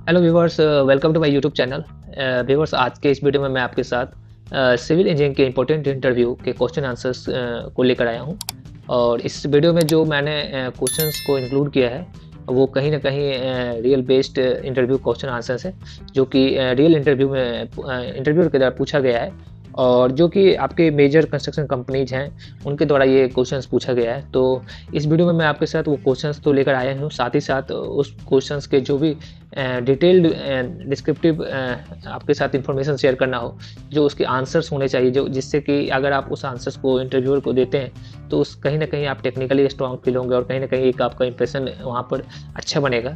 Hello viewers, welcome to my YouTube channel. Viewers, आज के इस वीडियो में मैं आपके साथ सिविल इंजीनियरिंग के इंपॉर्टेंट इंटरव्यू के क्वेश्चन आंसर्स को लेकर आया हूं। और इस वीडियो में जो मैंने क्वेश्चंस को इंक्लूड किया है वो कहीं ना कहीं real based interview question answers है, जो कि रियल इंटरव्यू में इंटरव्यूअर के द्वारा पूछा गया है और जो कि आपके मेजर कंस्ट्रक्शन कंपनीज हैं उनके द्वारा ये क्वेश्चंस पूछा गया है। तो इस वीडियो में मैं आपके साथ वो क्वेश्चंस तो लेकर आया हूँ, साथ ही साथ उस क्वेश्चंस के जो भी डिटेल्ड डिस्क्रिप्टिव आपके साथ इंफॉर्मेशन शेयर करना हो, जो उसके आंसर्स होने चाहिए, जो जिससे कि अगर आप उस आंसर्स को इंटरव्यूअर को देते हैं तो उस कहीं ना कहीं आप टेक्निकली स्ट्रॉन्ग फील होंगे और कहीं ना कहीं एक आपका इंप्रेशन वहाँ पर अच्छा बनेगा।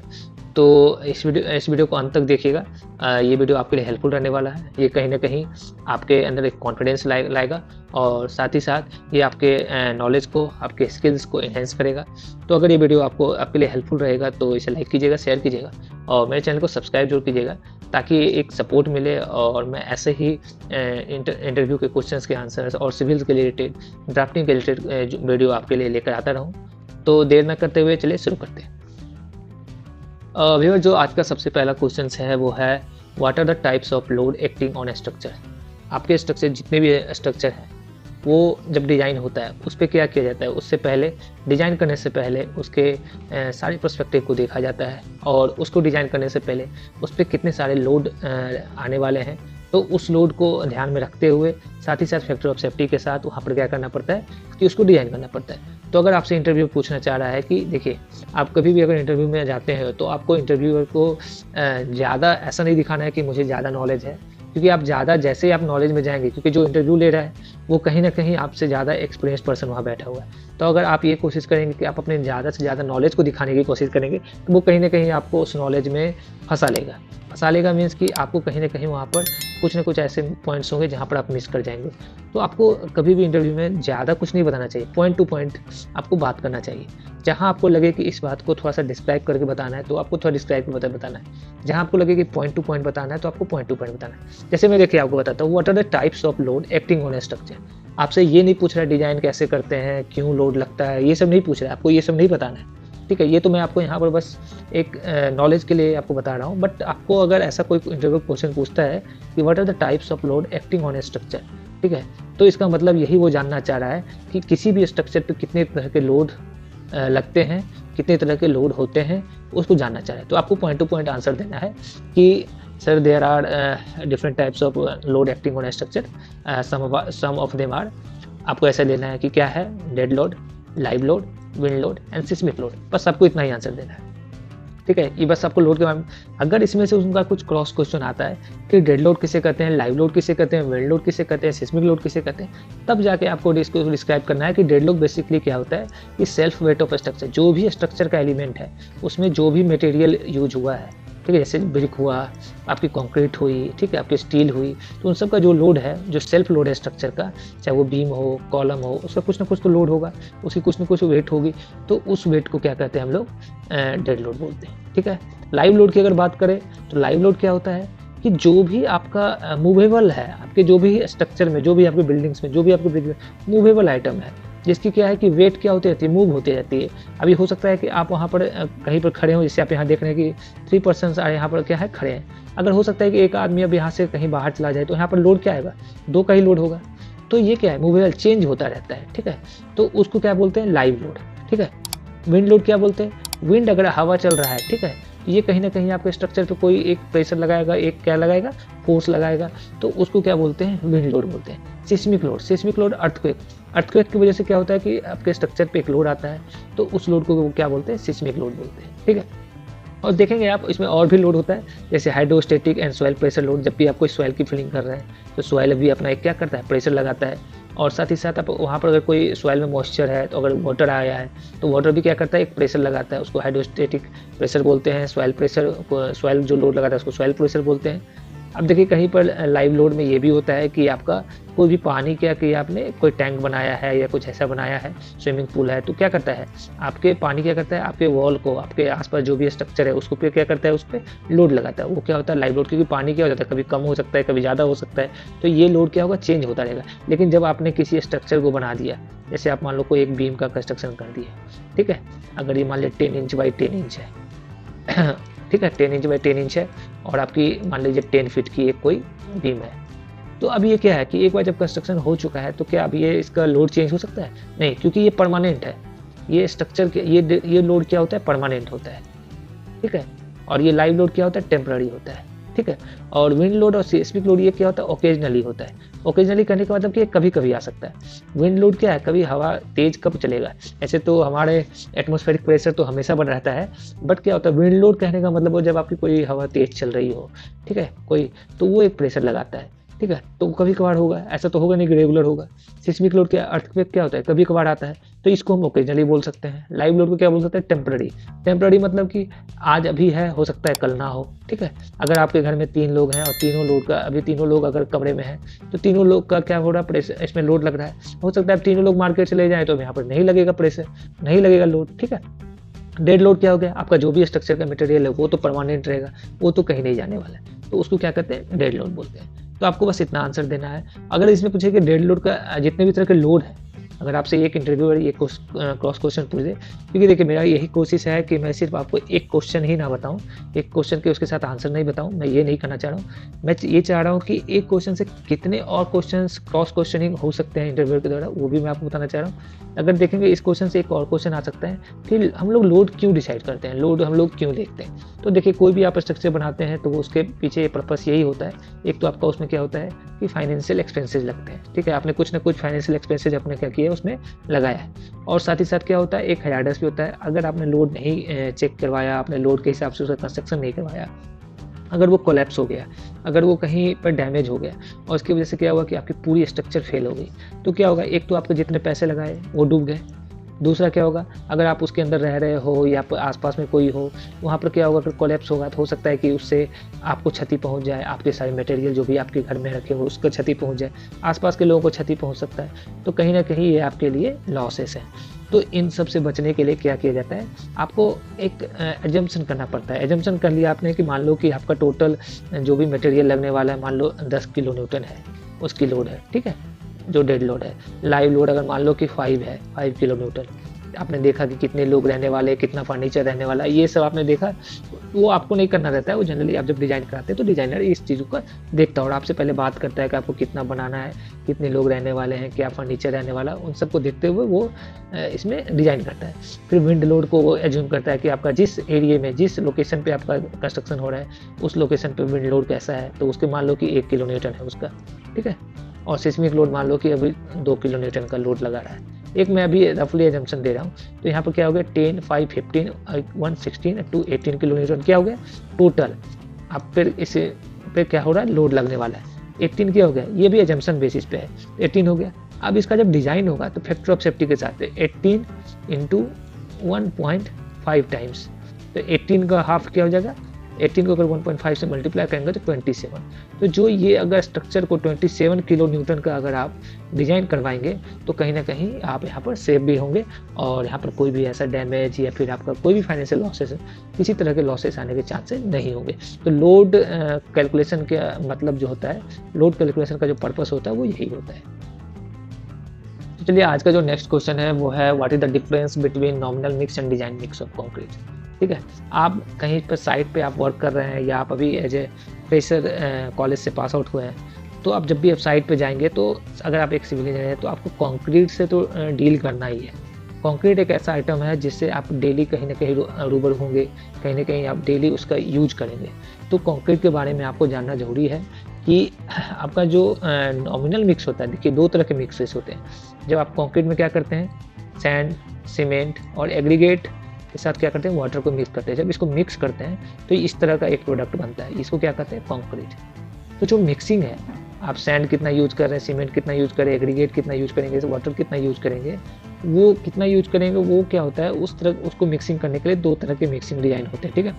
तो इस वीडियो को अंत तक देखिएगा। ये वीडियो आपके लिए हेल्पफुल रहने वाला है। ये कहीं ना कहीं आपके अंदर एक कॉन्फिडेंस लाएगा और साथ ही साथ ये आपके नॉलेज को, आपके स्किल्स को एनहेंस करेगा। तो अगर ये वीडियो आपके लिए हेल्पफुल रहेगा तो इसे लाइक कीजिएगा, शेयर कीजिएगा और मेरे चैनल को सब्सक्राइब जरूर कीजिएगा, ताकि एक सपोर्ट मिले और मैं ऐसे ही इंटरव्यू के क्वेश्चंस के आंसर्स और सिविल्स के रिलेटेड, ड्राफ्टिंग के रिलेटेड वीडियो आपके लिए लेकर आता रहूँ। तो देर न करते हुए चलिए शुरू करते हैं। व्यूअर, जो आज का सबसे पहला क्वेश्चन है वो है what are the types of load acting on a structure. आपके स्ट्रक्चर, जितने भी स्ट्रक्चर हैं, वो जब डिज़ाइन होता है उस पर क्या किया जाता है, उससे पहले डिज़ाइन करने से पहले उसके सारे पर्सपेक्टिव को देखा जाता है और उसको डिज़ाइन करने से पहले उस पर कितने सारे लोड आने वाले हैं, तो उस लोड को ध्यान में रखते हुए साथ ही साथ फैक्टर ऑफ सेफ्टी के साथ वहाँ पर क्या करना पड़ता है कि उसको डिज़ाइन करना पड़ता है। तो अगर आपसे इंटरव्यू पूछना चाह रहा है कि देखिए, आप कभी भी अगर इंटरव्यू में जाते हैं तो आपको इंटरव्यूअर को ज़्यादा ऐसा नहीं दिखाना है कि मुझे ज़्यादा नॉलेज है, क्योंकि आप ज़्यादा जैसे ही आप नॉलेज में जाएंगे, क्योंकि जो इंटरव्यू ले रहा है वो कहीं ना कहीं आपसे ज़्यादा एक्सपीरियंस पर्सन वहाँ बैठा हुआ है। तो अगर आप ये कोशिश करेंगे कि आप अपने ज़्यादा से ज़्यादा नॉलेज को दिखाने की कोशिश करेंगे तो वो कहीं ना कहीं आपको उस नॉलेज में फंसा लेगा मीन्स कि आपको कहीं ना कहीं वहाँ पर कुछ ना कुछ ऐसे पॉइंट्स होंगे जहाँ पर आप मिस कर जाएंगे। तो आपको कभी भी इंटरव्यू में ज़्यादा कुछ नहीं बताना चाहिए, पॉइंट टू पॉइंट आपको बात करना चाहिए। जहाँ आपको लगे कि इस बात को थोड़ा सा डिस्क्राइब करके बताना है तो आपको थोड़ा डिस्क्राइब करके बताना है। जहाँ आपको लगे कि पॉइंट टू पॉइंट बताना है तो आपको पॉइंट टू पॉइंट बताना है। जैसे मैं देखिए आपको बताता हूँ, what are the types of load acting on a structure. आपसे ये नहीं पूछ रहा है डिजाइन कैसे करते हैं, क्यों लोड लगता है, ये सब नहीं पूछ रहा है, आपको ये सब नहीं बताना है। ठीक है, ये तो मैं आपको यहाँ पर बस एक नॉलेज के लिए आपको बता रहा हूँ। बट आपको अगर ऐसा कोई इंटरव्यू क्वेश्चन पूछता है कि what are the types of load acting on a structure, ठीक है, तो इसका मतलब यही वो जानना चाह रहा है कि किसी भी स्ट्रक्चर पर कितने तरह के लोड लगते हैं, कितने तरह के लोड होते हैं, उसको जानना चाह रहा है। तो आपको पॉइंट टू पॉइंट आंसर देना है कि sir there are different types of load acting on a structure, some of them are. आपको ऐसा लेना है कि क्या है, dead load, live load, wind load and seismic load. बस आपको इतना ही आंसर देना है। ठीक है, ये बस आपको लोड के बारे में, अगर इसमें से उनका कुछ क्रॉस क्वेश्चन आता है कि डेड लोड किसे कहते हैं, लाइव लोड किसे कहते हैं, विंड लोड किसे कहते हैं, सिस्मिक लोड किसे कहते हैं, तब जाके आपको इसको डिस्क्राइब करना है कि डेड लोड बेसिकली क्या होता है कि सेल्फ वेट ऑफ स्ट्रक्चर, जो भी स्ट्रक्चर का एलिमेंट है उसमें जो भी मटेरियल यूज हुआ है, ठीक है, जैसे ब्रिक हुआ, आपकी कंक्रीट हुई, ठीक है, आपकी स्टील हुई, तो उन सब का जो लोड है, जो सेल्फ लोड है स्ट्रक्चर का, चाहे वो बीम हो, कॉलम हो, उसका कुछ ना कुछ तो लोड होगा, उसकी कुछ ना कुछ वेट होगी, तो उस वेट को क्या कहते हैं हम लोग, डेड लोड बोलते हैं। ठीक है, लाइव लोड की अगर बात करें तो लाइव लोड क्या होता है कि जो भी आपका मूवेबल है, आपके जो भी स्ट्रक्चर में, जो भी आपके बिल्डिंग्स में, जो भी आपके मूवेबल आइटम है, जिसकी क्या है कि वेट क्या होती रहती है, मूव होती रहती है। अभी हो सकता है कि आप वहाँ पर कहीं पर खड़े हो, जैसे आप यहाँ देख रहे हैं कि 3 पर्सन्स यहाँ पर क्या है, खड़े हैं। अगर हो सकता है कि एक आदमी अब यहाँ से कहीं बाहर चला जाए तो यहाँ पर लोड क्या आएगा, 2 का ही लोड होगा। तो ये क्या है, मूवेबल, चेंज होता रहता है। ठीक है, तो उसको क्या बोलते हैं, लाइव लोड। ठीक है, विंड लोड क्या बोलते हैं, विंड अगर हवा चल रहा है, ठीक है, ये कहीं ना कहीं आपके स्ट्रक्चर पे कोई एक प्रेशर लगाएगा, एक क्या लगाएगा, फोर्स लगाएगा, तो उसको क्या बोलते हैं, विंड लोड बोलते हैं। सिस्मिक लोड अर्थक्वेक की वजह से क्या होता है कि आपके स्ट्रक्चर पे एक लोड आता है, तो उस लोड को क्या बोलते हैं, सिस्मिक लोड बोलते हैं। ठीक है, और देखेंगे आप इसमें और भी लोड होता है, जैसे hydrostatic and soil pressure load. जब भी आप कोई सॉइल की फिलिंग कर रहे हैं तो सॉइल भी अपना एक क्या करता है, प्रेशर लगाता है, और साथ ही साथ आप वहाँ पर अगर कोई सॉइल में मॉइस्चर है, तो अगर वाटर आया है तो वाटर भी क्या करता है, एक प्रेशर लगाता है, उसको हाइड्रोस्टेटिक प्रेशर बोलते हैं। सॉइल प्रेशर, सॉइल जो लोड लगाता है उसको सॉइल प्रेशर बोलते हैं। अब देखिए कहीं पर लाइव लोड में ये भी होता है कि आपका कोई भी पानी क्या किया आपने, कोई टैंक बनाया है या कुछ ऐसा बनाया है, स्विमिंग पूल है, तो क्या करता है, आपके पानी क्या करता है, आपके वॉल को, आपके आसपास जो भी स्ट्रक्चर है उसको क्या करता है, उस पर लोड लगाता है। वो क्या होता है, लाइव लोड, क्योंकि पानी क्या हो जाता है, कभी कम हो सकता है, कभी ज़्यादा हो सकता है, तो ये लोड क्या होगा, चेंज होता रहेगा। लेकिन जब आपने किसी स्ट्रक्चर को बना दिया, जैसे आप मान लो कोई एक बीम का कंस्ट्रक्शन कर दिया, ठीक है, अगर ये मान लिया 10 इंच बाई 10 इंच है ठीक है, 10 इंच बाई 10 इंच है और आपकी मान लीजिए 10 फीट की एक कोई बीम है। तो अब ये क्या है कि एक बार जब कंस्ट्रक्शन हो चुका है तो क्या अब ये इसका लोड चेंज हो सकता है? नहीं, क्योंकि ये परमानेंट है। ये स्ट्रक्चर के ये लोड क्या होता है? परमानेंट होता है, ठीक है। और ये लाइव लोड क्या होता है? टेम्पररी होता है, ठीक है। और विंड लोड और सिस्मिक लोड ये क्या होता है? ओकेजनली होता है। ओकेजनली करने का मतलब कि कभी कभी आ सकता है। विंड लोड क्या है? कभी हवा तेज कब चलेगा। ऐसे तो हमारे एटमॉस्फेरिक प्रेशर तो हमेशा बना रहता है, बट क्या होता है विंड लोड कहने का मतलब वो जब आपकी कोई हवा तेज चल रही हो, ठीक है, कोई, तो वो एक प्रेशर लगाता है, ठीक है। तो कभी कभार होगा, ऐसा तो होगा नहीं कि रेगुलर होगा। सिस्मिक लोड क्या, अर्थक्वेक क्या होता है? कभी कभार आता है, तो इसको हम ओकेजनली बोल सकते हैं। लाइव लोड को क्या बोल सकते हैं? टेम्पररी। टेम्पररी मतलब कि आज अभी है, हो सकता है कल ना हो, ठीक है। अगर आपके घर में 3 लोग हैं और तीनों लोग का अभी तीनों लोग अगर कमरे में हैं तो तीनों लोग का क्या हो रहा है? प्रेशर, इसमें लोड लग रहा है। हो सकता है अब तीनों लोग मार्केट चले जाएं तो यहाँ पर नहीं लगेगा प्रेशर, नहीं लगेगा लोड, ठीक है। डेड लोड क्या हो गया? आपका जो भी स्ट्रक्चर का मटेरियल है वो तो परमानेंट रहेगा, वो तो कहीं नहीं जाने वाला है, तो उसको क्या कहते हैं? डेड लोड बोलते हैं। तो आपको बस इतना आंसर देना है। अगर इसमें पूछे कि डेड लोड का जितने भी तरह के लोड है, अगर आपसे एक इंटरव्यूअर ये क्रॉस क्वेश्चन पूछ दे, क्योंकि देखिए मेरा यही कोशिश है कि मैं सिर्फ आपको एक क्वेश्चन ही ना बताऊं, एक क्वेश्चन के उसके साथ आंसर नहीं बताऊं, मैं ये नहीं करना चाह रहा हूं। मैं ये चाह रहा हूं कि एक क्वेश्चन से कितने और क्वेश्चंस क्रॉस क्वेश्चनिंग हो सकते हैं इंटरव्यू के द्वारा, वो भी मैं आपको बताना चाह रहा हूँ। अगर देखेंगे इस क्वेश्चन से एक और क्वेश्चन आ सकता है कि हम लोग लोड क्यों डिसाइड करते हैं, लोड हम लोग क्यों देखते हैं। तो देखिए कोई भी आप स्ट्रक्चर बनाते हैं तो वो उसके पीछे पर्पस यही होता है। एक तो आपका उसमें क्या होता है कि फाइनेंशियल एक्सपेंसेस लगते हैं, ठीक है, आपने कुछ ना कुछ फाइनेंशियल एक्सपेंसेस अपने क्या किया उसमें लगाया है। और साथ ही साथ क्या होता है, एक हजार्डस भी होता है। अगर आपने लोड नहीं चेक करवाया, आपने लोड के हिसाब से उसका कंस्ट्रक्शन नहीं करवाया, अगर वो कोलैप्स हो गया, अगर वो कहीं पर डैमेज हो गया और उसकी वजह से क्या हुआ कि आपकी पूरी स्ट्रक्चर फेल हो गई, तो क्या होगा? एक तो आपके जितने पैसे लगाए वो डूब गए। दूसरा क्या होगा, अगर आप उसके अंदर रह रहे हो या आसपास में कोई हो, वहाँ पर क्या होगा, अगर कोलैप्स होगा तो हो सकता है कि उससे आपको क्षति पहुँच जाए, आपके सारे मटेरियल जो भी आपके घर में रखे हो उसको क्षति पहुँच जाए, आसपास के लोगों को क्षति पहुँच सकता है। तो कहीं ना कहीं ये आपके लिए लॉसेस है। तो इन सब से बचने के लिए क्या किया जाता है, आपको एक एजम्पशन करना पड़ता है। एजम्पशन कर लिया आपने कि मान लो कि आपका टोटल जो भी मटेरियल लगने वाला है मान लो 10 किलो न्यूटन है, उसकी लोड है, ठीक है, जो डेड लोड है। लाइव लोड अगर मान लो कि 5 है, 5 किलो न्यूटन, आपने देखा कि कितने लोग रहने वाले, कितना फर्नीचर रहने वाला, ये सब आपने देखा। वो आपको नहीं करना रहता है, वो जनरली आप जब डिज़ाइन कराते हैं तो डिज़ाइनर इस चीज़ों का देखता है और आपसे पहले बात करता है कि आपको कितना बनाना है, कितने लोग रहने वाले हैं, क्या फर्नीचर रहने वाला, उन सबको देखते हुए वो इसमें डिज़ाइन करता है। फिर विंड लोड को वो एज्यूम करता है कि आपका जिस एरिया में, जिस लोकेशन पे आपका कंस्ट्रक्शन हो रहा है, उस लोकेशन पे विंड लोड कैसा है, तो उसके मान लो कि 1 किलो न्यूटन है उसका, ठीक है। और सिस्मिक लोड मान लो कि अभी 2 किलो न्यूटन का लोड लगा रहा है। एक मैं अभी रफली एजम्पशन दे रहा हूँ। तो यहाँ पर क्या हो गया, 10, 5, 15, 116 to 18 किलो न्यूटन क्या हो गया टोटल। अब फिर इसे पे क्या हो रहा है, लोड लगने वाला है। 18 क्या हो गया, ये भी एजम्पशन बेसिस पे है, 18 हो गया। अब इसका जब डिज़ाइन होगा तो फैक्टर ऑफ सेफ्टी के साथ 18 इंटू 1.5 टाइम्स, तो 18 का हाफ क्या हो जाएगा, 18 को अगर 1.5 से मल्टीप्लाई करेंगे तो 27। तो जो ये अगर स्ट्रक्चर को 27 किलो न्यूटन का अगर आप डिज़ाइन करवाएंगे तो कहीं ना कहीं आप यहाँ पर सेफ भी होंगे और यहाँ पर कोई भी ऐसा डैमेज या फिर आपका कोई भी फाइनेंशियल लॉसेस, किसी तरह के लॉसेस आने के चांसेस नहीं होंगे। तो लोड कैलकुलेशन का मतलब जो होता है, लोड कैलकुलेशन का जो पर्पस होता है वो यही होता है। तो चलिए आज का जो नेक्स्ट क्वेश्चन है वो है what is the difference between nominal mix and design mix of concrete. ठीक है, आप कहीं पर साइट पे आप वर्क कर रहे हैं या आप अभी एज ए फ्रेशर कॉलेज से पास आउट हुए हैं, तो आप जब भी आप साइट पे जाएंगे तो अगर आप एक सिविल इंजीनियर हैं तो आपको कंक्रीट से तो डील करना ही है। कंक्रीट एक ऐसा आइटम है जिससे आप डेली कहीं ना कहीं रूबरू होंगे, कहीं ना कहीं आप डेली उसका यूज करेंगे। तो कंक्रीट के बारे में आपको जानना जरूरी है कि आपका जो नॉमिनल मिक्स होता है, देखिए दो तरह के मिक्सेस होते हैं। जब आप कंक्रीट में क्या करते हैं, सैंड, सीमेंट और एग्रीगेट के साथ क्या करते हैं, वाटर को मिक्स करते हैं। जब इसको मिक्स करते हैं तो इस तरह का एक प्रोडक्ट बनता है, इसको क्या कहते हैं, कंक्रीट। तो जो मिक्सिंग है, आप सैंड कितना यूज कर रहे हैं, सीमेंट कितना यूज करें, एग्रीगेट कितना यूज करेंगे, वाटर कितना यूज करेंगे, वो कितना यूज करेंगे, वो क्या होता है, उस तरह उसको मिक्सिंग करने के लिए दो तरह के मिक्सिंग डिजाइन होते हैं। ठीक है,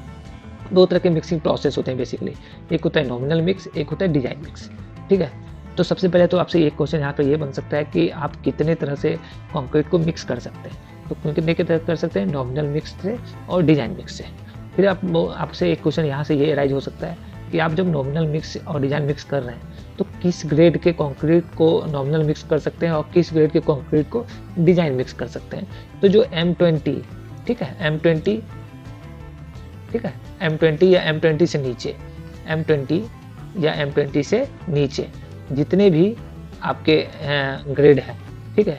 दो तरह के मिक्सिंग प्रोसेस होते हैं बेसिकली, एक होता है नॉमिनल मिक्स, एक होता है डिजाइन मिक्स। ठीक है, तो सबसे पहले तो आपसे एक क्वेश्चन यहाँ पर ये बन सकता है कि आप कितने तरह से कंक्रीट को मिक्स कर सकते हैं। तो कितने की तरह कर सकते हैं, नॉमिनल मिक्स से और डिजाइन मिक्स से। फिर आपसे एक क्वेश्चन यहाँ से ये राइज हो सकता है कि आप जब नॉमिनल मिक्स और डिजाइन मिक्स कर रहे हैं तो किस ग्रेड के कंक्रीट को नॉमिनल मिक्स कर सकते हैं और किस ग्रेड के कंक्रीट को डिजाइन मिक्स कर सकते हैं। तो जो M20, ठीक है, M20 ठीक है, M20 या M20 से नीचे, M20 या M20 से नीचे जितने भी आपके ग्रेड हैं, ठीक है,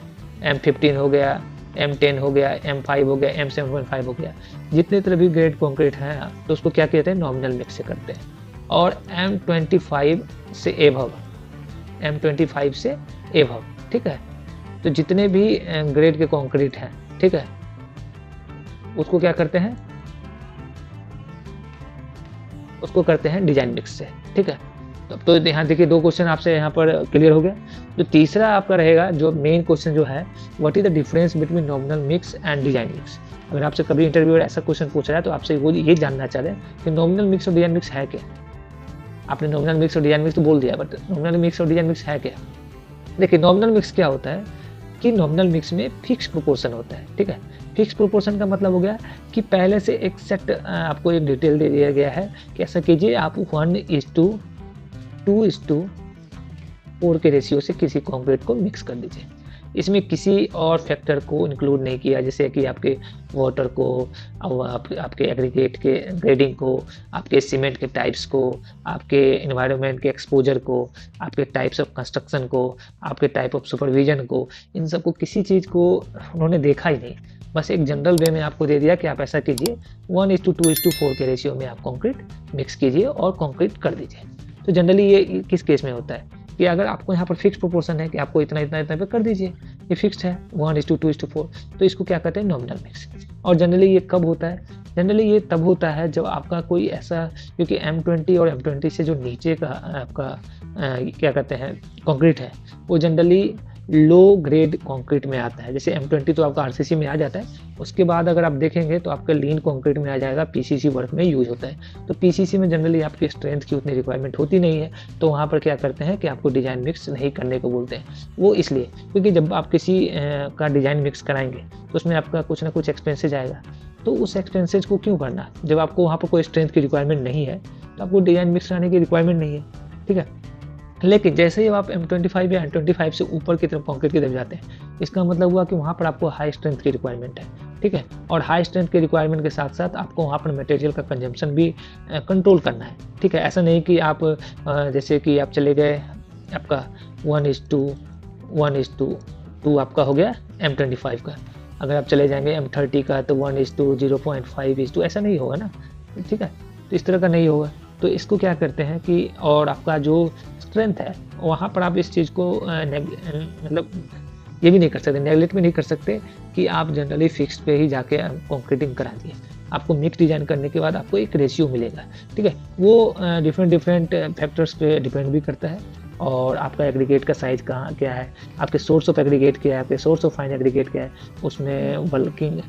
M15 हो गया, M10 हो गया, M5 हो गया, M7.5 हो गया, जितने तरह भी ग्रेड कंक्रीट हैं तो उसको क्या कहते हैं, नॉमिनल मिक्स से करते हैं। और M25 से एबव, M25 से एबव, ठीक है, तो जितने भी ग्रेड के कंक्रीट हैं, ठीक है, उसको क्या करते हैं, उसको करते हैं डिजाइन मिक्स से, ठीक है। तो यहाँ देखिए 2 क्वेश्चन आपसे यहाँ पर क्लियर हो गया। तो तीसरा आपका रहेगा जो मेन क्वेश्चन जो है, what is the difference between nominal mix and design mix. अगर आपसे कभी इंटरव्यूअर ऐसा क्वेश्चन पूछ रहा है तो आपसे वो ये जानना चाह रहे हैं कि नॉमिनल मिक्स और डिजाइन मिक्स है क्या। आपने नॉमिनल मिक्स और डिजाइन मिक्स तो बोल दिया, बट नॉमिनल मिक्स और डिजाइन मिक्स है क्या। देखिए नॉमिनल मिक्स क्या होता है कि नॉमिनल मिक्स में फिक्स प्रोपोर्शन होता है, ठीक है। फिक्स प्रोपोर्शन का मतलब हो गया कि पहले से एक सेट आपको एक डिटेल दे दिया गया है कि ऐसा कीजिए, आप 1:2:4 के रेशियो से किसी कंक्रीट को मिक्स कर दीजिए। इसमें किसी और फैक्टर को इंक्लूड नहीं किया, जैसे कि आपके वाटर को, आपके एग्रीगेट के ग्रेडिंग को, आपके सीमेंट के टाइप्स को, आपके एनवायरनमेंट के एक्सपोजर को, आपके टाइप्स ऑफ कंस्ट्रक्शन को, आपके टाइप ऑफ सुपरविजन को, इन सबको किसी चीज़ को उन्होंने देखा ही नहीं। बस एक जनरल वे में आपको दे दिया कि आप ऐसा कीजिए, 1:2:4 के रेशियो में आप कंक्रीट मिक्स कीजिए और कंक्रीट कर दीजिए। तो जनरली ये किस केस में होता है कि अगर आपको यहाँ पर फिक्स प्रोपोर्शन है कि आपको इतना इतना इतना पे कर दीजिए, ये फिक्स्ड है 1:2:4, तो इसको क्या कहते हैं, नॉमिनल मिक्स। और जनरली ये कब होता है, जनरली ये तब होता है जब आपका कोई ऐसा, क्योंकि M20 और M20 से जो नीचे का आपका क्या कहते हैं कंक्रीट है, वो जनरली लो ग्रेड कंक्रीट में आता है। जैसे M20 तो आपका RCC में आ जाता है, उसके बाद अगर आप देखेंगे तो आपका लीन कंक्रीट में आ जाएगा, PCC वर्क में यूज होता है। तो PCC में जनरली आपकी स्ट्रेंथ की उतनी रिक्वायरमेंट होती नहीं है, तो वहाँ पर क्या करते हैं कि आपको डिजाइन मिक्स नहीं करने को बोलते हैं। वो इसलिए क्योंकि जब आप किसी का डिजाइन मिक्स कराएंगे तो उसमें आपका कुछ ना कुछ एक्सपेंसेज आएगा, तो उस एक्सपेंसेज को क्यों करना, जब आपको वहाँ पर कोई स्ट्रेंथ की रिक्वायरमेंट नहीं है तो आपको डिजाइन मिक्स कराने की रिक्वायरमेंट नहीं है, ठीक है। लेकिन जैसे ही आप M25 या M25 से ऊपर की तरफ कंक्रीट की तरफ जाते हैं, इसका मतलब हुआ कि वहाँ पर आपको हाई स्ट्रेंथ की रिक्वायरमेंट है, ठीक है। और हाई स्ट्रेंथ की रिक्वायरमेंट के साथ साथ आपको वहाँ पर मटेरियल का कंजम्पशन भी कंट्रोल करना है, ठीक है। ऐसा नहीं कि आप जैसे कि आप चले गए, आपका 1:1:2 आपका हो गया M25 का, अगर आप चले जाएंगे M30 का तो 1:0.5, ऐसा नहीं होगा ना, ठीक है। तो इस तरह का नहीं होगा। तो इसको क्या करते हैं कि, और आपका जो स्ट्रेंथ है वहाँ पर आप इस चीज़ को मतलब ये भी नहीं कर सकते, नेगलेक्ट भी नहीं कर सकते कि आप जनरली फिक्स पे ही जाके कंक्रीटिंग करा दिए। आपको मिक्स डिजाइन करने के बाद आपको एक रेशियो मिलेगा, ठीक है। वो डिफरेंट फैक्टर्स पे डिपेंड भी करता है, और आपका एग्रीगेट का साइज कहाँ क्या है, आपके सोर्स ऑफ एग्रीगेट क्या है, आपके सोर्स ऑफ फाइन एग्रीगेट क्या है, उसमें बल्किंग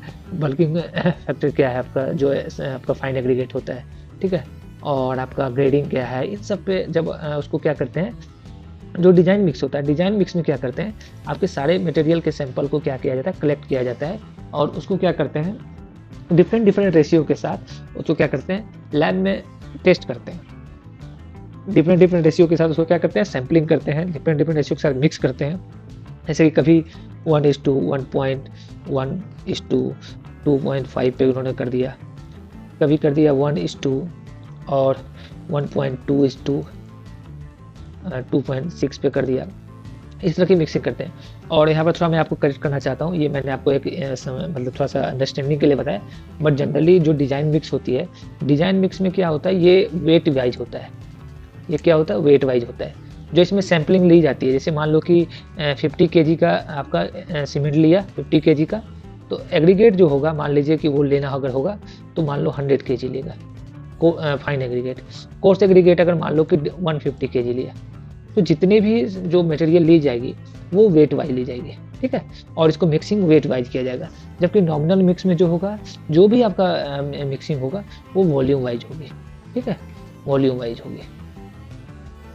फैक्टर क्या है आपका, जो आपका फाइन एग्रीगेट होता है, ठीक है, और आपका ग्रेडिंग क्या है। इन सब पे जब उसको क्या करते हैं, जो डिजाइन मिक्स होता है, डिजाइन मिक्स में क्या करते हैं, आपके सारे मटेरियल के सैंपल को क्या किया जाता है, कलेक्ट किया जाता है, और उसको क्या करते हैं, डिफरेंट रेशियो के साथ उसको क्या करते हैं, लैब में टेस्ट करते हैं। डिफरेंट रेशियो के साथ उसको क्या करते हैं, सैम्पलिंग करते हैं, डिफरेंट रेशियो के साथ मिक्स करते हैं। जैसे कि कभी 1:1.1:2.5 पे उन्होंने कर दिया, कभी कर दिया 1:2 और 1.2:2.6 पे कर दिया। इस तरह की मिक्सिंग करते हैं। और यहाँ पर थोड़ा मैं आपको करेक्ट करना चाहता हूँ, ये मैंने आपको एक मतलब थोड़ा सा अंडरस्टैंडिंग के लिए बताया, बट जनरली जो डिजाइन मिक्स होती है, डिजाइन मिक्स में क्या होता है, ये वेट वाइज होता है। ये क्या होता है, वेट वाइज होता है। जो इसमें सैम्पलिंग ली जाती है, जैसे मान लो कि 50 kg का आपका सीमेंट लिया, 50 kg का, तो एग्रीगेट जो होगा, मान लीजिए कि वो लेना अगर होगा तो मान लो 100 kg लेगा फाइन एग्रीगेट। कोर्स एग्रीगेट अगर मान लो कि 150 kg लिया, तो जितने भी जो मटेरियल ली जाएगी वो वेट वाइज ली जाएगी, ठीक है, और इसको मिक्सिंग वेट वाइज किया जाएगा। जबकि नॉमिनल मिक्स में जो होगा, जो भी आपका मिक्सिंग होगा वो वॉल्यूम वाइज होगी, ठीक है, वॉल्यूम वाइज होगी,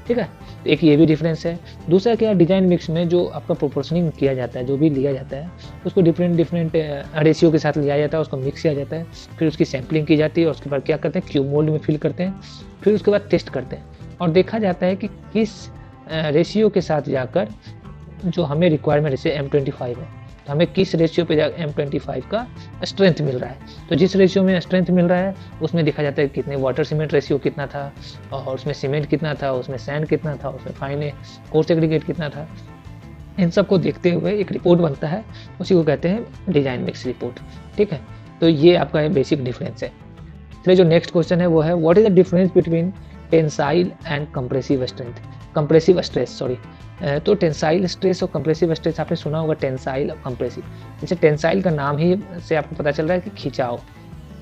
ठीक है। तो एक ये भी डिफरेंस है। दूसरा क्या है, डिजाइन मिक्स में जो आपका प्रोपोर्शनिंग किया जाता है, जो भी लिया जाता है उसको डिफरेंट रेशियो के साथ लिया जाता है, उसको मिक्स किया जाता है, फिर उसकी सैम्पलिंग की जाती है, और उसके बाद क्या करते हैं, क्यूब मोल्ड में फिल करते हैं, फिर उसके बाद टेस्ट करते हैं, और देखा जाता है कि किस रेशियो के साथ जाकर जो हमें रिक्वायरमेंट, जैसे M25 है तो हमें किस रेशियो पे M25 का स्ट्रेंथ मिल रहा है। तो जिस रेशियो में स्ट्रेंथ मिल रहा है उसमें देखा जाता है कितने वाटर सीमेंट रेशियो कितना था, और उसमें सीमेंट कितना था, उसमें सैंड कितना था, उसमें फाइन कोर्स एग्रीगेट कितना था। इन सब को देखते हुए एक रिपोर्ट बनता है, उसी को कहते हैं डिजाइन मिक्स रिपोर्ट। ठीक है, तो ये आपका बेसिक डिफरेंस है। चलिए जो नेक्स्ट क्वेश्चन है वो है what is the difference between tensile and compressive strength, compressive stress sorry. तो टेंसाइल स्ट्रेस और कंप्रेसिव स्ट्रेस आपने सुना होगा, टेंसाइल और कंप्रेसिव। जैसे टेंसाइल का नाम ही से आपको पता चल रहा है कि खिंचाव।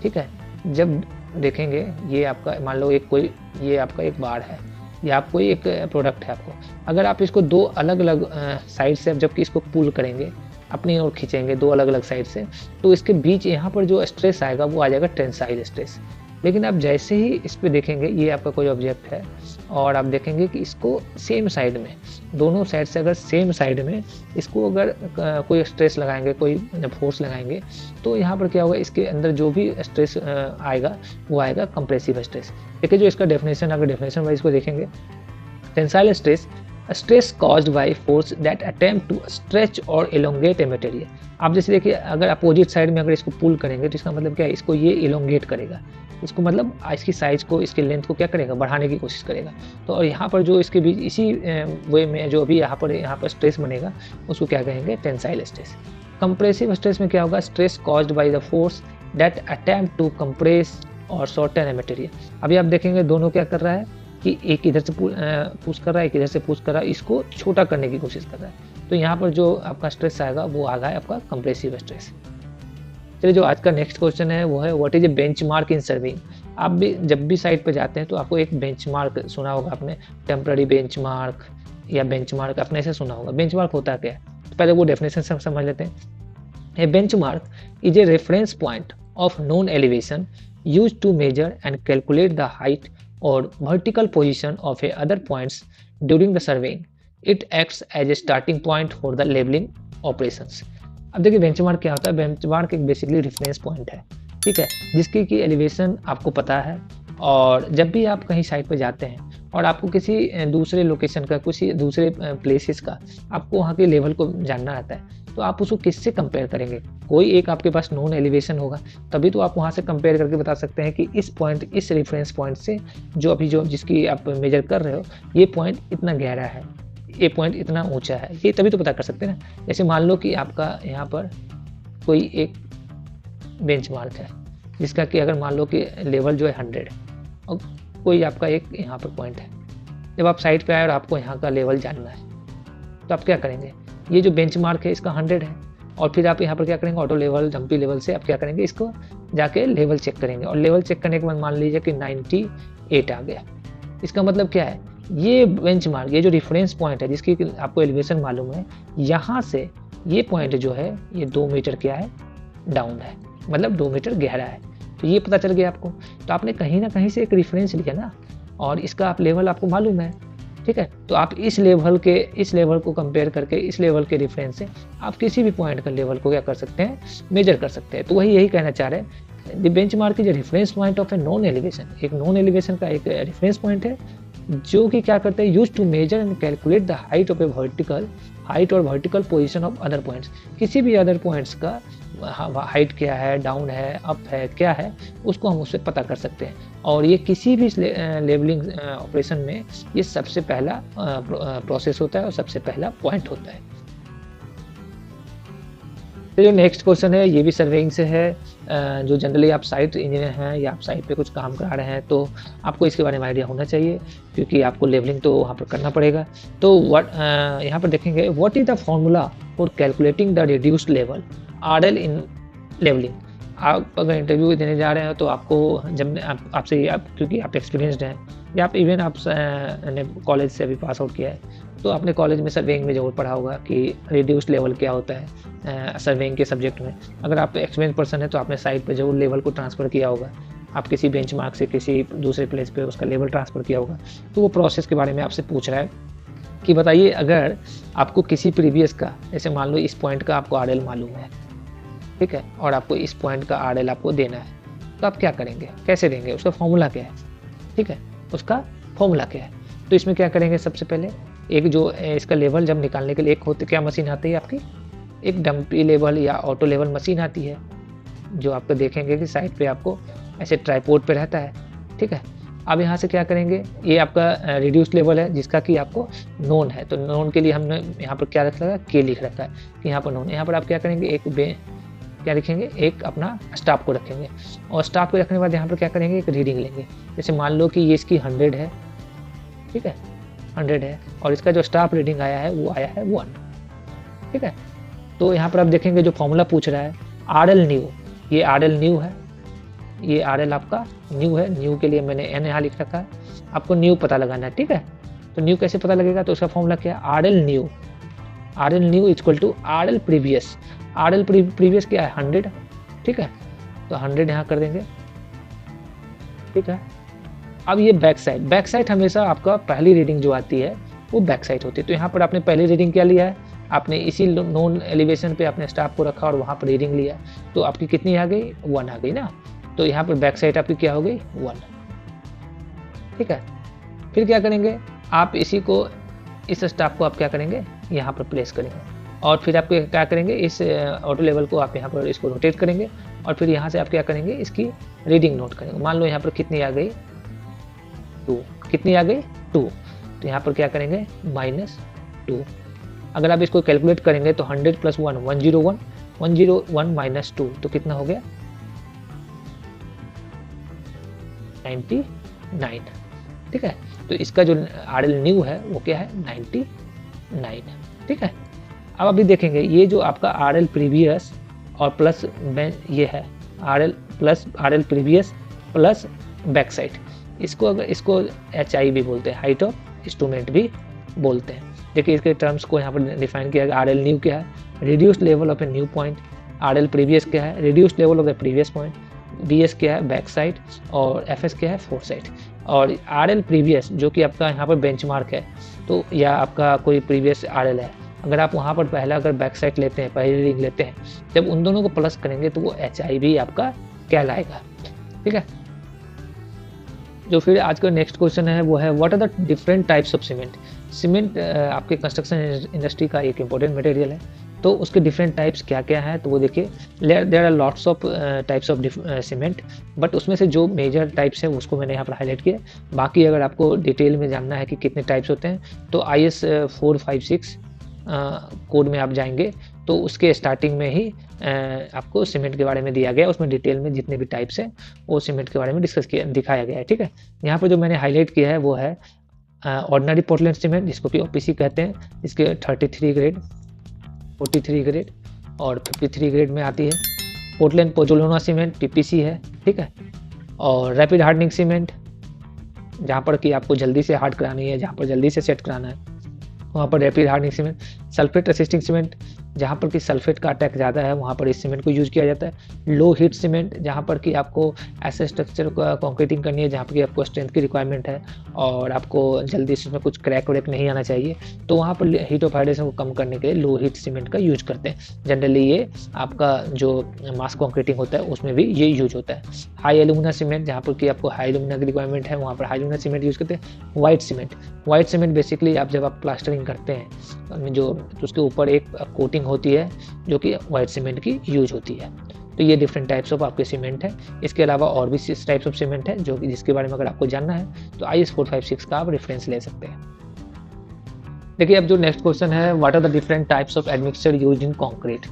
ठीक है, जब देखेंगे ये आपका मान लो ये आपका एक बार है, या आप कोई एक प्रोडक्ट है आपको, अगर आप इसको दो अलग अलग साइड से जबकि इसको पुल करेंगे अपनी ओर खींचेंगे दो अलग अलग साइड से, तो इसके बीच यहाँ पर जो स्ट्रेस आएगा वो आ जाएगा टेंसाइल स्ट्रेस। लेकिन आप जैसे ही इस पे देखेंगे ये आपका कोई ऑब्जेक्ट है और आप देखेंगे कि इसको सेम साइड में, दोनों साइड से अगर सेम साइड में इसको अगर कोई स्ट्रेस लगाएंगे, कोई फोर्स लगाएंगे, तो यहाँ पर क्या होगा, इसके अंदर जो भी स्ट्रेस आएगा वो आएगा कंप्रेसिव स्ट्रेस। देखिए जो इसका डेफिनेशन, अगर डेफिनेशन वाइज को देखेंगे, tensile stress caused by force that attempt to stretch और एलोंगेट ए मटेरियल। आप जैसे देखिए अगर अपोजिट साइड में अगर इसको पुल करेंगे तो इसका मतलब क्या है, इसको ये एलोंगेट करेगा, इसको मतलब इसकी साइज को, इसके लेंथ को क्या करेगा, बढ़ाने की कोशिश करेगा। तो और यहाँ पर जो इसके बीच इसी वे में जो अभी यहाँ पर स्ट्रेस बनेगा उसको क्या कहेंगे, टेंसाइल स्ट्रेस। कंप्रेसिव स्ट्रेस में क्या होगा, stress caused by the force that attempt to compress और शॉर्टन ए मटेरियल। अभी आप देखेंगे दोनों क्या कर रहा है कि एक इधर से पुश कर रहा है, एक इधर से पुश कर रहा है, इसको छोटा करने की कोशिश कर रहा है। तो यहाँ पर जो आपका स्ट्रेस आएगा वो आ गया आपका कंप्रेसिव स्ट्रेस। चलिए जो आज का नेक्स्ट क्वेश्चन है वो है what is a benchmark in serving. आप भी जब भी साइट पर जाते हैं तो आपको एक बेंचमार्क सुना होगा आपने, टेम्पररी बेंचमार्क या बेंचमार्क आपने ऐसे सुना होगा। बेंचमार्क होता क्या है, तो पहले वो डेफिनेशन से समझ लेते हैं। A benchmark is a reference point of known elevation used to measure and calculate the height or vertical position of a other points during the surveying. It acts as a starting point for the labeling operations. अब देखिए benchmark क्या होता है, benchmark एक basically reference point है, ठीक है, जिसकी की एलिवेशन आपको पता है, और जब भी आप कहीं साइट पर जाते हैं और आपको किसी दूसरे लोकेशन का, किसी दूसरे प्लेसेस का आपको वहाँ के लेवल को जानना रहता है, तो आप उसको किससे कंपेयर करेंगे, कोई एक आपके पास नोन एलिवेशन होगा, तभी तो आप वहाँ से कंपेयर करके बता सकते हैं कि इस पॉइंट, इस रेफरेंस पॉइंट से जो अभी जो जिसकी आप मेजर कर रहे हो, ये पॉइंट इतना गहरा है, ये पॉइंट इतना ऊंचा है, ये तभी तो पता कर सकते हैं ना। जैसे मान लो कि आपका यहाँ पर कोई एक बेंचमार्क है जिसका कि अगर मान लो कि लेवल जो है 100 है, और कोई आपका एक यहाँ पर पॉइंट है, जब आप साइट पे आए और आपको यहाँ का लेवल जानना है, तो आप क्या करेंगे, ये जो बेंचमार्क है इसका 100 है, और फिर आप यहाँ पर क्या करेंगे, ऑटो लेवल, जंपी लेवल से आप क्या करेंगे, इसको जाके लेवल चेक करेंगे, और लेवल चेक करने के बाद मान लीजिए कि 98 आ गया। इसका मतलब क्या है, ये बेंचमार्क, ये जो रेफरेंस पॉइंट है जिसकी आपको एलिवेशन मालूम है, यहाँ से ये पॉइंट जो है ये 2 मीटर क्या है, डाउन है, मतलब 2 मीटर गहरा है। तो ये पता चल गया आपको, तो आपने कहीं ना कहीं से एक रेफरेंस लिया ना, और इसका आप लेवल आपको मालूम है, ठीक है, तो आप इस लेवल को कंपेयर करके इस लेवल के रेफरेंस से आप किसी भी पॉइंट का लेवल को क्या कर सकते हैं, मेजर कर सकते हैं। तो वही यही कहना चाह रहे हैं, the benchmark is reference point of a non elevation, एक नॉन एलिवेशन का एक रेफरेंस पॉइंट है जो कि क्या करते हैं, use to measure and calculate the height of a height और vertical position of other points. किसी भी अदर पॉइंट्स का हाइट क्या है, डाउन है, अप है, क्या है, उसको हम उससे पता कर सकते हैं। और ये किसी भी लेबलिंग ऑपरेशन में ये सबसे पहला प्रोसेस होता है और सबसे पहला पॉइंट होता है। तो जो नेक्स्ट क्वेश्चन है ये भी सर्वेइंग से है। जो जनरली आप साइट इंजीनियर हैं या आप साइट पे कुछ काम करा रहे हैं तो आपको इसके बारे में आइडिया होना चाहिए, क्योंकि आपको लेवलिंग तो वहाँ पर करना पड़ेगा। तो यहाँ पर देखेंगे what is the formula for calculating the reduced level RL in leveling. आप अगर इंटरव्यू देने जा रहे हो तो आपको जब आपसे क्योंकि आप एक्सपीरियंसड हैं या आप इवन आप कॉलेज से अभी पास आउट किया है, तो आपने कॉलेज में सर्वेइंग में जरूर पढ़ा होगा कि रिड्यूस्ड लेवल क्या होता है सर्वेइंग के सब्जेक्ट में। अगर आप एक्सपीरियंस पर्सन है तो आपने साइट पे जरूर लेवल को ट्रांसफ़र किया होगा, आप किसी बेंचमार्क से किसी दूसरे प्लेस पे उसका लेवल ट्रांसफ़र किया होगा। तो वो प्रोसेस के बारे में आपसे पूछ रहा है कि बताइए, अगर आपको किसी प्रीवियस का, जैसे मान लो इस पॉइंट का आपको RL मालूम है, ठीक है, और आपको इस पॉइंट का RL आपको देना है, तो आप क्या करेंगे, कैसे देंगे, उसका फॉर्मूला क्या है, ठीक है, उसका फॉर्मूला क्या है। तो इसमें क्या करेंगे, सबसे पहले एक जो इसका लेवल जब निकालने के लिए एक होती क्या मशीन आती है आपकी, एक डंपी लेवल या ऑटो लेवल मशीन आती है, जो आपको देखेंगे कि साइड पे आपको ऐसे ट्राइपॉड पे रहता है, ठीक है। अब यहाँ से क्या करेंगे, ये आपका रिड्यूस लेवल है जिसका कि आपको नोन है, तो नोन के लिए हमने यहाँ पर क्या रखा है, के लिख रखा है कि यहाँ पर नोन। यहाँ पर आप क्या करेंगे, क्या लिखेंगे, एक अपना स्टाफ को रखेंगे, और स्टाफ को रखने के बाद यहाँ पर क्या करेंगे, एक रीडिंग लेंगे। जैसे मान लो कि ये इसकी 100 है, ठीक है, 100 है, और इसका जो स्टाफ रीडिंग आया है वो आया है 1, ठीक है। तो यहाँ पर आप देखेंगे जो फॉर्मूला पूछ रहा है RL न्यू, ये RL न्यू है, ये RL आपका न्यू है। न्यू के लिए मैंने n यहाँ लिख रखा है, आपको न्यू पता लगाना है, ठीक है। तो न्यू कैसे पता लगेगा, तो उसका फॉर्मूला क्या है, RL new equal to RL previous. RL previous क्या है, 100, ठीक है, तो 100 यहाँ कर देंगे, ठीक है। अब ये बैक साइड हमेशा आपका पहली रीडिंग जो आती है वो बैक साइड होती है। तो यहाँ पर आपने पहली रीडिंग क्या लिया है, आपने इसी नोन एलिवेशन पे अपने स्टाफ को रखा और वहाँ पर रीडिंग लिया, तो आपकी कितनी आ गई, 1 आ गई ना। तो यहाँ पर बैक साइड आपकी क्या हो गई, 1, ठीक है। फिर क्या करेंगे, आप इसी को, इस स्टाफ को आप क्या करेंगे, यहाँ पर प्लेस करेंगे, और फिर आप क्या करेंगे, इस ऑटो लेवल को आप यहाँ पर इसको रोटेट करेंगे, और फिर यहाँ से आप क्या करेंगे, इसकी रीडिंग नोट करेंगे। मान लो यहाँ पर कितनी आ गई, 2, कितनी आ गई, 2, तो यहाँ पर क्या करेंगे, -2। अगर आप इसको कैलकुलेट करेंगे तो 100 + 1 101, 101 - 2 तो कितना हो गया, 99, ठीक है। तो इसका जो RL न्यू है वो क्या है, 99, ठीक है। अब अभी देखेंगे ये जो आपका RL प्रीवियस और प्लस ये है RL previous plus back side, इसको अगर इसको HI भी बोलते हैं, हाइट ऑफ इंस्ट्रूमेंट भी बोलते हैं। देखिए इसके टर्म्स को यहाँ पर डिफाइन किया गया। RL न्यू क्या है, reduce level of a new point. RL previous क्या है, reduce level of the previous point. BS क्या है, बैक साइड, और FS क्या है, फोर साइड। और RL प्रीवियस जो कि आपका यहाँ पर बेंचमार्क है, तो या आपका कोई प्रीवियस RL है, अगर आप वहाँ पर पहला अगर बैक साइड लेते हैं, पहली रीडिंग लेते हैं, जब उन दोनों को प्लस करेंगे तो वो HI भी आपका कहलाएगा, ठीक है। जो फिर आज का नेक्स्ट क्वेश्चन है वो है what are the different types of cement. Cement आपके कंस्ट्रक्शन इंडस्ट्री का एक इंपॉर्टेंट मटेरियल है, तो उसके डिफरेंट टाइप्स क्या क्या हैं, तो वो देखिए there are lots of types of cement, but उसमें से जो मेजर टाइप्स है उसको मैंने यहाँ पर हाईलाइट किया। बाकी अगर आपको डिटेल में जानना है कि कितने टाइप्स होते हैं तो IS 456 कोड में आप जाएंगे तो उसके स्टार्टिंग में ही आपको सीमेंट के बारे में दिया गया, उसमें डिटेल में जितने भी टाइप्स हैं वो सीमेंट के बारे में दिखाया गया है, ठीक है। यहाँ पर जो मैंने हाईलाइट किया है वो है ऑर्डिनरी पोर्टलैंड सीमेंट, जिसको कि OPC कहते हैं, इसके 33 ग्रेड, 43 ग्रेड और 53 ग्रेड में आती है। पोर्टलैंड पोज़ोलाना सीमेंट PPC है, ठीक है। और रैपिड हार्डनिंग सीमेंट, जहाँ पर कि आपको जल्दी से हार्ड करानी है, जहाँ पर जल्दी से सेट कराना है, वहाँ पर rapid hardening cement. Sulphate resisting cement, जहाँ पर कि सल्फेट का अटैक ज़्यादा है वहाँ पर इस सीमेंट को यूज़ किया जाता है। लो हीट सीमेंट, जहाँ पर कि आपको ऐसे स्ट्रक्चर का कॉन्क्रीटिंग करनी है जहाँ पर कि आपको स्ट्रेंथ की रिक्वायरमेंट है और आपको जल्दी से उसमें कुछ क्रैक व्रैक नहीं आना चाहिए, तो वहाँ पर हीट ऑफ हाइड्रेशन को कम करने के लिए लो हीट सीमेंट का यूज करते हैं। जनरली ये आपका जो मास कॉन्क्रीटिंग होता है उसमें भी ये यूज होता है। हाई एलुमिना सीमेंट, जहाँ पर कि आपको हाई एलुमिना की रिक्वायरमेंट है वहाँ पर हाई एलुमिना सीमेंट यूज़ करते हैं। वाइट सीमेंट बेसिकली आप जब आप प्लास्टरिंग करते हैं जो तो उसके ऊपर एक कोटिंग होती है जो कि वाइट सीमेंट की यूज होती है। तो ये डिफरेंट टाइप्स ऑफ आपके सीमेंट है। इसके अलावा और भी 6 टाइप्स ऑफ सीमेंट है जो कि जिसके बारे में अगर आपको जानना है तो IS 456 का आप रेफरेंस ले सकते हैं। देखिए अब जो नेक्स्ट क्वेश्चन है what are the different types of admixture used in concrete.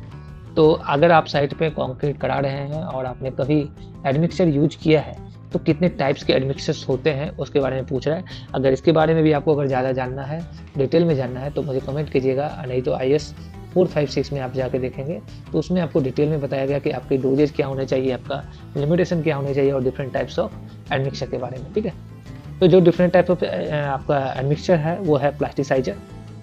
तो अगर आप साइट पे कंक्रीट करा रहे हैं और आपने कभी एडमिक्सचर यूज किया है तो कितने टाइप्स के एडमिक्सचर्स होते हैं उसके बारे में पूछ रहा है। अगर इसके बारे में भी आपको अगर ज़्यादा जानना है, डिटेल में जानना है तो मुझे कमेंट कीजिएगा, नहीं तो IS 456 में आप जाके देखेंगे तो उसमें आपको डिटेल में बताया गया कि आपके डोजेज क्या होने चाहिए, आपका लिमिटेशन क्या होने चाहिए और डिफरेंट टाइप्स ऑफ एडमिक्सचर के बारे में, ठीक है। तो जो डिफरेंट टाइप ऑफ आपका एडमिक्सचर है वो है प्लास्टिसाइजर।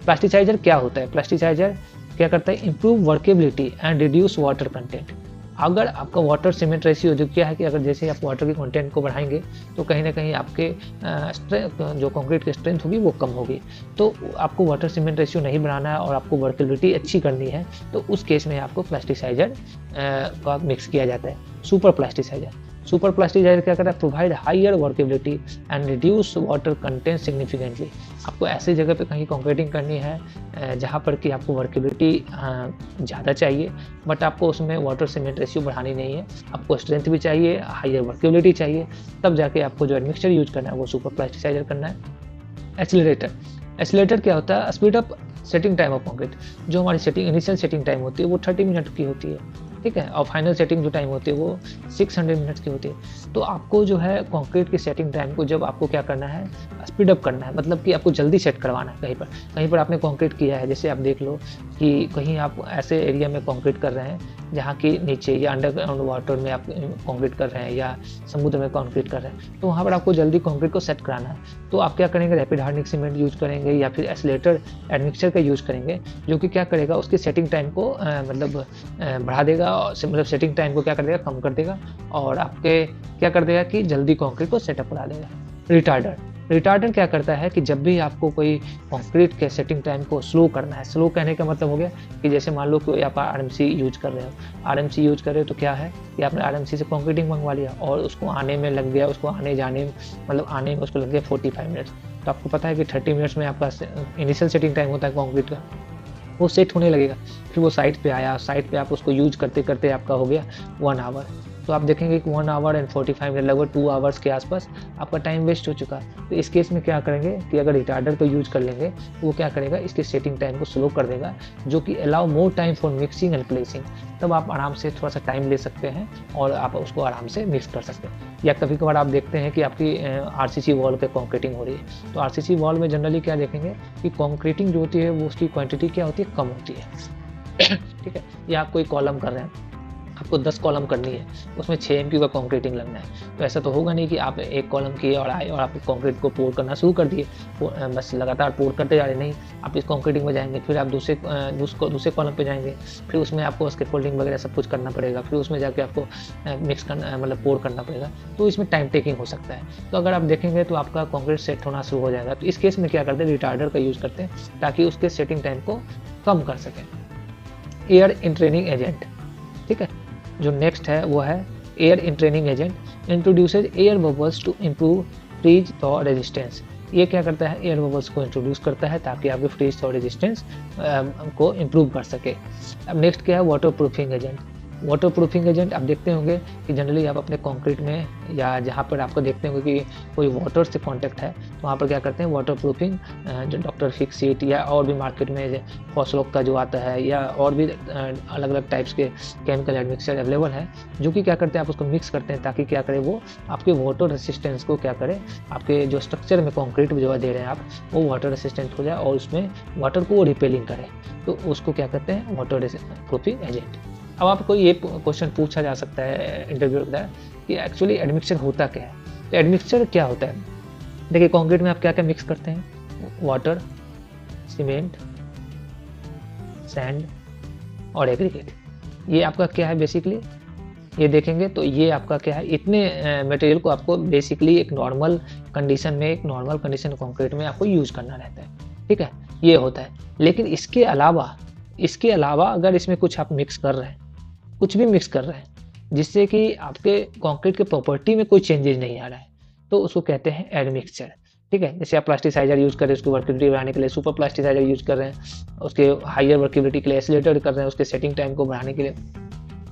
प्लास्टिसाइजर क्या होता है, प्लास्टिसाइजर क्या करता है, improve workability and reduce water content. अगर आपका वाटर सीमेंट रेशियो जो क्या है कि अगर जैसे आप वाटर के कंटेंट को बढ़ाएंगे तो कहीं ना कहीं आपके जो कंक्रीट की स्ट्रेंथ होगी वो कम होगी। तो आपको वाटर सीमेंट रेशियो नहीं बढ़ाना है और आपको वर्केबिलिटी अच्छी करनी है तो उस केस में आपको प्लास्टिसाइजर का मिक्स किया जाता है। सुपर सुपर प्लास्टिसाइजर क्या करता है, provide higher workability and reduce water content significantly. आपको ऐसी जगह पे कहीं कंक्रीटिंग करनी है जहाँ पर कि आपको वर्केबिलिटी ज़्यादा चाहिए, बट आपको उसमें वाटर सीमेंट रेशियो बढ़ानी नहीं है, आपको स्ट्रेंथ भी चाहिए, हायर वर्केबिलिटी चाहिए, तब जाके आपको जो एडमिक्सचर यूज करना है वो सुपर प्लास्टिसाइजर करना है। एक्सीलरेटर क्या होता है, speed up setting time of concrete. जो हमारी सेटिंग इनिशियल सेटिंग टाइम होती है वो 30 मिनट की होती है, ठीक है, और फाइनल सेटिंग जो टाइम होती है वो 600 मिनट की होती है। तो आपको जो है कंक्रीट की सेटिंग टाइम को जब आपको क्या करना है, स्पीड अप करना है, मतलब कि आपको जल्दी सेट करवाना है। कहीं पर आपने कंक्रीट किया है, जैसे आप देख लो कि कहीं आप ऐसे एरिया में कंक्रीट कर रहे हैं जहाँ की नीचे या अंडरग्राउंड वाटर में आप कंक्रीट कर रहे हैं या समुद्र में कंक्रीट कर रहे हैं, तो वहाँ पर आपको जल्दी कंक्रीट को सेट कराना है। तो आप क्या करेंगे, रैपिड हार्डनिंग सीमेंट यूज करेंगे या फिर एक्सीलरेटर एडमिक्सचर का यूज करेंगे, जो कि क्या करेगा, उसकी सेटिंग टाइम को बढ़ा देगा, और मतलब सेटिंग टाइम को क्या कर देगा, कम कर देगा, और आपके क्या कर देगा कि जल्दी कंक्रीट को सेटअप करा देगा। रिटार्डर क्या करता है कि जब भी आपको कोई कंक्रीट के सेटिंग टाइम को स्लो करना है, स्लो कहने का मतलब हो गया कि जैसे मान लो कि आप आरएमसी यूज कर रहे हो, तो क्या है कि आपने आरएमसी से कंक्रीटिंग मंगवा लिया और उसको आने में लग गया, उसको आने जाने मतलब आने में उसको लग गया 45 मिनट्स। तो आपको पता है कि 30 मिनट्स में आपका इनिशियल सेटिंग टाइम होता है कंक्रीट का, वो सेट होने लगेगा, फिर वो साइट पे आया, साइट पे आप उसको यूज करते करते आपका हो गया 1 आवर। तो आप देखेंगे कि 1 आवर एंड 45 मिनट, लगभग 2 आवर्स के आसपास आपका टाइम वेस्ट हो चुका। तो इस केस में क्या करेंगे कि अगर रिटार्डर को यूज कर लेंगे तो वो क्या करेगा, इसके सेटिंग टाइम को स्लो कर देगा, जो कि allow more time for mixing and placing. तब आप आराम से थोड़ा सा टाइम ले सकते हैं और आप उसको आराम से मिक्स कर सकते हैं। या कभी कभार आप देखते हैं कि आपकी आरसीसी वॉल पे कंक्रीटिंग हो रही है, तो आरसीसी वॉल में जनरली क्या देखेंगे कि कंक्रीटिंग जो होती है वो उसकी क्वांटिटी क्या होती है, कम होती है। ठीक है, या आप कोई कॉलम कर रहे हैं, आपको 10 कॉलम करनी है, उसमें 6 MPU का कंक्रीटिंग लगना है। तो ऐसा तो होगा नहीं कि आप एक कॉलम किए और आए और आप कंक्रीट को पोर करना शुरू कर दिए, बस लगातार पोर करते जा रहे, नहीं, आप इस कंक्रीटिंग में जाएंगे, फिर आप दूसरे कॉलम पे जाएंगे, फिर उसमें आपको उसके फोल्डिंग वगैरह सब कुछ करना पड़ेगा, फिर उसमें जाके आपको मिक्स करना मतलब पोर करना पड़ेगा, तो इसमें टाइम टेकिंग हो सकता है। तो अगर आप देखेंगे तो आपका कंक्रीट सेट होना शुरू हो जाएगा। तो इस केस में क्या करते हैं, रिटार्डर का यूज़ करते हैं ताकि उसके सेटिंग टाइम को कम कर सकें। एयर इंट्रेनिंग एजेंट, ठीक है, जो नेक्स्ट है वो है air entraining agent. Introduces air bubbles to improve freeze thaw resistance. ये क्या करता है, एयर बबल्स को इंट्रोड्यूस करता है ताकि आपके फ्रीज थॉ रेजिस्टेंस को इम्प्रूव कर सके। अब नेक्स्ट क्या है, water proofing agent. Water proofing agent आप देखते होंगे कि जनरली आप अपने कंक्रीट में या जहाँ पर आपको देखते होंगे कि कोई वाटर से कांटेक्ट है, तो वहाँ पर क्या करते हैं, वाटर प्रूफिंग, जो डॉक्टर फिक्सिट या और भी मार्केट में फॉसलॉक का जो आता है या और भी अलग अलग टाइप्स के केमिकल एडमिक्सचर अवेलेबल है, जो कि क्या करते हैं, आप उसको मिक्स करते हैं ताकि क्या करे, वो आपके वाटर रेसिस्टेंस को क्या करे, आपके जो स्ट्रक्चर में कंक्रीट जो दे रहे हैं आप, वो वाटर रेसिस्टेंट हो जाए और उसमें वाटर को रिपेलिंग करे, तो उसको क्या कहते हैं, वाटर प्रूफिंग एजेंट। अब आपको ये क्वेश्चन पूछा जा सकता है इंटरव्यू में कि एक्चुअली एडमिक्सचर होता क्या है। तो एडमिक्सचर क्या होता है, देखिए कंक्रीट में आप क्या क्या मिक्स करते हैं, वाटर, सीमेंट, सैंड और एग्रीगेट। ये आपका क्या है बेसिकली, ये देखेंगे तो ये आपका क्या है, इतने मटेरियल को आपको बेसिकली एक नॉर्मल कंडीशन कंक्रीट में आपको यूज करना रहता है, ठीक है, ये होता है। लेकिन इसके अलावा अगर इसमें कुछ आप मिक्स कर रहे हैं, कुछ भी मिक्स कर रहे हैं जिससे कि आपके कंक्रीट के प्रॉपर्टी में कोई चेंजेस नहीं आ रहा है, तो उसको कहते हैं एडमिक्सचर, ठीक है। जैसे आप प्लास्टिसाइजर यूज कर रहे हैं उसकी वर्केबिलिटी बढ़ाने के लिए, सुपर प्लास्टिसाइजर यूज कर रहे हैं उसके हायर वर्केबिलिटी के लिए, एक्सीलरेटर कर रहे हैं उसके सेटिंग टाइम को बढ़ाने के लिए।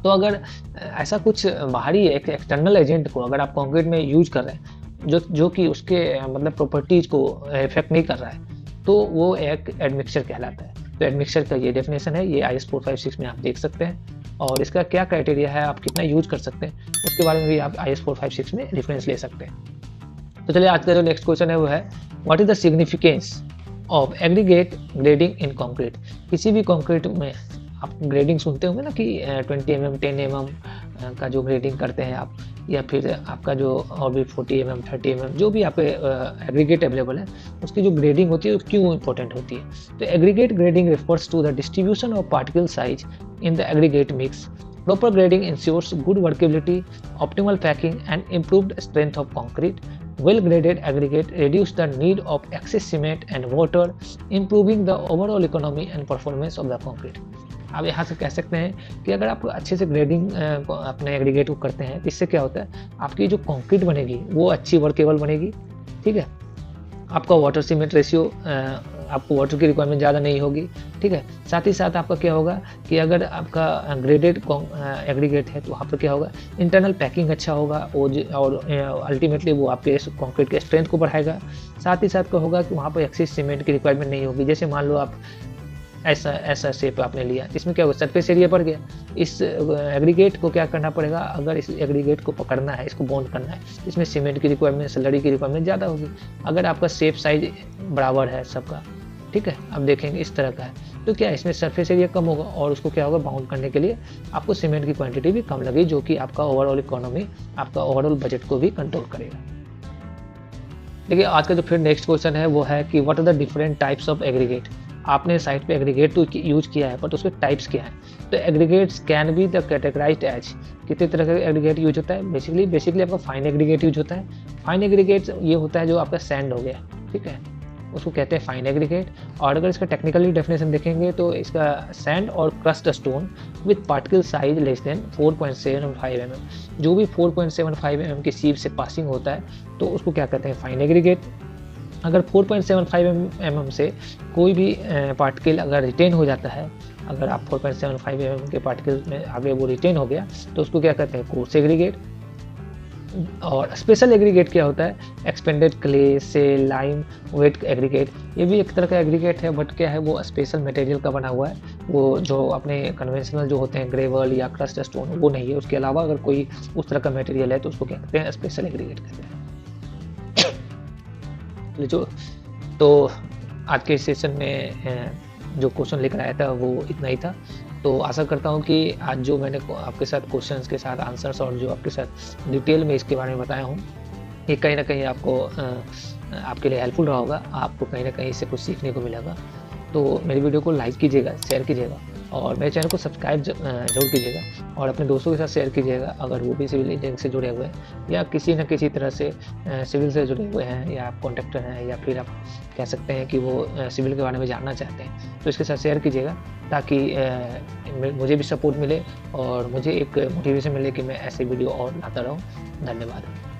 तो अगर ऐसा कुछ बाहरी एक एक्सटर्नल एजेंट को अगर आप कंक्रीट में यूज कर रहे हैं जो कि उसके मतलब प्रॉपर्टीज को इफेक्ट नहीं कर रहा है, तो वो एक एडमिक्सचर कहलाता है। तो एडमिक्सचर का ये डेफिनेशन है, ये IS 456 में आप देख सकते हैं, और इसका क्या क्राइटेरिया है, आप कितना यूज कर सकते हैं, उसके बारे में भी आप IS 456 में रेफरेंस ले सकते हैं। तो चलिए आज का जो नेक्स्ट क्वेश्चन है वो है, what is the significance of aggregate grading in concrete. किसी भी कंक्रीट में आप ग्रेडिंग सुनते होंगे ना कि 20 mm 10 mm का जो ग्रेडिंग करते हैं आप, या फिर आपका जो और भी 40 mm 30 mm जो भी आपके एग्रीगेट अवेलेबल है, उसकी जो ग्रेडिंग होती है वो क्यों इंपॉर्टेंट होती है। तो aggregate grading refers to the distribution of particle size in the aggregate mix. Proper grading ensures good workability, optimal packing, and improved strength of concrete. Well-graded aggregate reduce the need of excess cement and water, improving the overall economy and performance of the concrete. आप यहाँ से कह सकते हैं कि अगर आप अच्छे से ग्रेडिंग अपने एग्रीगेट को करते हैं तो इससे क्या होता है, आपकी जो कंक्रीट बनेगी वो अच्छी वर्केबल बनेगी, ठीक है। आपका वाटर सीमेंट रेशियो, आपको वाटर की रिक्वायरमेंट ज़्यादा नहीं होगी, ठीक है। साथ ही साथ आपका क्या होगा कि अगर आपका ग्रेडेड एग्रीगेट है तो वहाँ पर क्या होगा, इंटरनल पैकिंग अच्छा होगा और अल्टीमेटली वो आपके कंक्रीट के स्ट्रेंथ को बढ़ाएगा। साथ ही साथ क्या होगा कि वहाँ पर एक्सेस सीमेंट की रिक्वायरमेंट नहीं होगी। जैसे मान लो आप ऐसा शेप आपने लिया, इसमें क्या होगा, सरफेस एरिया बढ़ गया। इस एग्रीगेट को क्या करना पड़ेगा, अगर इस एग्रीगेट को पकड़ना है, इसको बॉन्ड करना है, इसमें सीमेंट की रिक्वायरमेंट, स्लरी की रिक्वायरमेंट ज़्यादा होगी। अगर आपका शेप साइज बराबर है सबका, ठीक है, अब देखेंगे इस तरह का है तो क्या इसमें सरफेस एरिया कम होगा और उसको क्या होगा, बाउंड करने के लिए आपको सीमेंट की क्वांटिटी भी कम लगेगी, जो कि आपका ओवरऑल इकोनॉमी, आपका ओवरऑल बजट को भी कंट्रोल करेगा। देखिए आज का जो फिर नेक्स्ट क्वेश्चन है वो है कि what are the different types of aggregate. आपने साइट पे एग्रीगेट तो यूज किया है बट उसके टाइप्स क्या है। तो aggregates can be the categorized as, कितने तरह का एग्रीगेट यूज होता है। बेसिकली आपका फाइन एग्रीगेट यूज होता है। फाइन एग्रीगेट ये होता है जो आपका सैंड हो गया, ठीक है, उसको कहते हैं फाइन एग्रीगेट। और अगर इसका टेक्निकली डेफिनेशन देखेंगे तो इसका सैंड और crust stone with particle size less than 4.75 mm, जो भी 4.75 mm की सीप से पासिंग होता है तो उसको क्या कहते हैं, फाइन एग्रीगेट। अगर 4.75 mm से कोई भी पार्टिकल अगर रिटेन हो जाता है, अगर आप 4.75 mm के पार्टिकल में आगे वो रिटेन हो गया तो उसको क्या कहते हैं, कोर्स एग्रीगेट। और स्पेशल एग्रीगेट क्या होता है, एक्सपेंडेड क्ले से लाइम वेट एग्रीगेट, ये भी एक तरह का एग्रीगेट है बट क्या है, वो स्पेशल मटेरियल का बना हुआ है, वो जो अपने कन्वेंशनल जो होते हैं ग्रेवल या क्रस्ट स्टोन वो नहीं है। उसके अलावा अगर कोई उस तरह का मटेरियल है तो उसको क्या कहते हैं, स्पेशल एग्रीगेट कहते हैं। जो तो आज के सेशन में जो क्वेश्चन लेकर आया था वो इतना ही था। तो आशा करता हूँ कि आज जो मैंने आपके साथ क्वेश्चंस के साथ आंसर्स और जो आपके साथ डिटेल में इसके बारे में बताया हूँ, ये कहीं ना कहीं आपको आपके लिए हेल्पफुल रहा होगा। आपको कहीं ना कहीं इससे कुछ सीखने को मिलेगा। तो मेरी वीडियो को लाइक कीजिएगा, शेयर कीजिएगा और मेरे चैनल को सब्सक्राइब जरूर कीजिएगा और अपने दोस्तों के साथ शेयर कीजिएगा अगर वो भी सिविल इंजीनियरिंग से जुड़े हुए हैं या किसी न किसी तरह से सिविल से जुड़े हुए हैं, या आप कॉन्ट्रैक्टर हैं या फिर आप कह सकते हैं कि वो सिविल के बारे में जानना चाहते हैं, तो इसके साथ शेयर कीजिएगा ताकि मुझे भी सपोर्ट मिले और मुझे एक मोटिवेशन मिले कि मैं ऐसे वीडियो और लाता रहूँ। धन्यवाद।